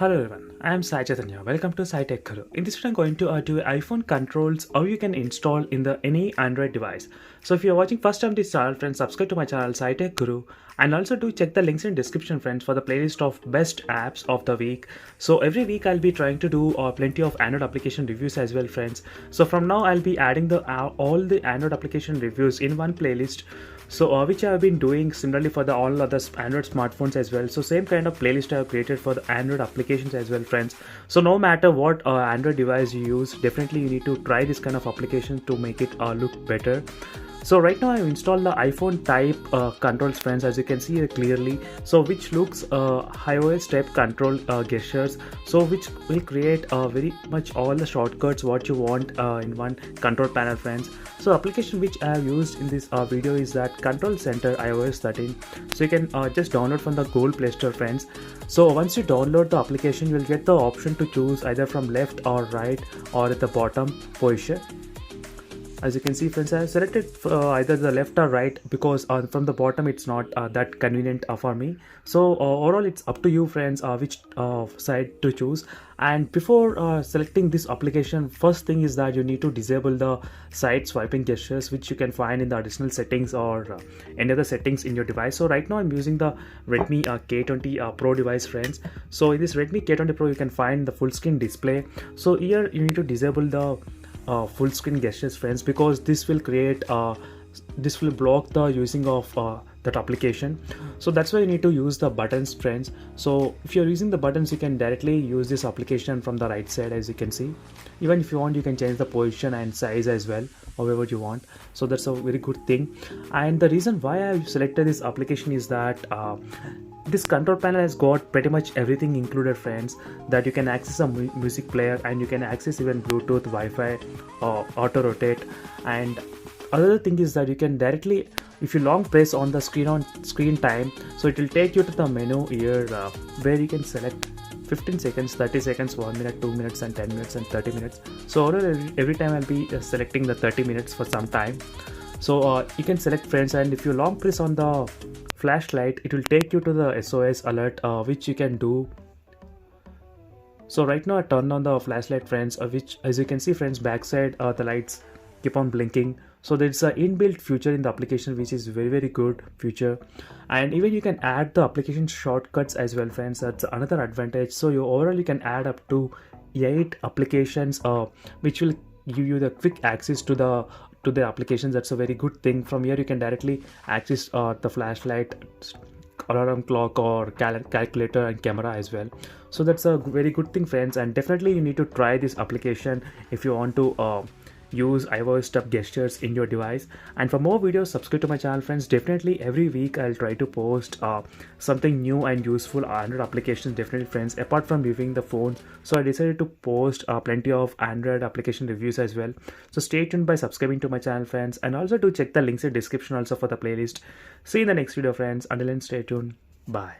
Hello everyone, I am Sai Chaitanya. Welcome to Sai Tech Guru. In this video, I'm going to do iPhone controls how you can install in the any Android device. So if you're watching first time this channel, friends, subscribe to my channel Sai Tech Guru, and also do check the links in description, friends, for the playlist of best apps of the week. So every week I'll be trying to do plenty of Android application reviews as well, friends. So from now I'll be adding the all the Android application reviews in one playlist. So which I have been doing similarly for the all other Android smartphones as well. So same kind of playlist I have created for the Android applications as well, friends. So no matter what Android device you use, definitely you need to try this kind of applications to make it look better. So right now I have installed the iPhone type controls, friends, as you can see clearly. So which looks iOS type control gestures. So which will create very much all the shortcuts what you want in one control panel, friends. So application which I have used in this video is that Control Center iOS 13. So you can just download from the Google Play Store, friends. So once you download the application, you will get the option to choose either from left or right or at the bottom position. As you can see, friends, I have selected either the left or right because from the bottom it's not that convenient for me. So overall it's up to you, friends, which side to choose. And before selecting this application, first thing is that you need to disable the side swiping gestures, which you can find in the additional settings or any other settings in your device. So right now I'm using the Redmi K20 Pro device, friends. So in this Redmi K20 Pro you can find the full screen display. So here you need to disable the full screen gestures, friends, because this will create this will block the using of that application. So that's why you need to use the buttons, friends. So if you're using the buttons, you can directly use this application from the right side. As you can see, even if you want, you can change the position and size as well, however you want. So that's a very good thing. And the reason why I selected this application is that this control panel has got pretty much everything included, friends, that you can access a music player, and you can access even Bluetooth, Wi-Fi, auto rotate. And another thing is that you can directly, if you long press on the screen time, so it will take you to the menu here where you can select 15 seconds, 30 seconds, 1 minute, 2 minutes, and 10 minutes, and 30 minutes. So every time I'll be selecting the 30 minutes for some time. So you can select, friends, and if you long press on the flashlight, it will take you to the SOS alert, which you can do. So right now I turn on the flashlight, friends, which, as you can see, friends, backside the lights keep on blinking. So there's an inbuilt feature in the application which is very good feature. And even you can add the application shortcuts as well, friends. That's another advantage. So overall you can add up to 8 applications which will give you the quick access to the applications. That's a very good thing. From here you can directly access the flashlight, alarm clock, or calculator, and camera as well. So that's a very good thing, friends, and definitely you need to try this application if you want to use iOS type gestures in your device. And for more videos, subscribe to my channel, friends. Definitely every week I'll try to post something new and useful Android applications, definitely, friends, apart from reviewing the phones. So I decided to post plenty of Android application reviews as well. So stay tuned by subscribing to my channel, friends, and also do check the links in the description also for the playlist. See you in the next video, friends. Until then, stay tuned. Bye.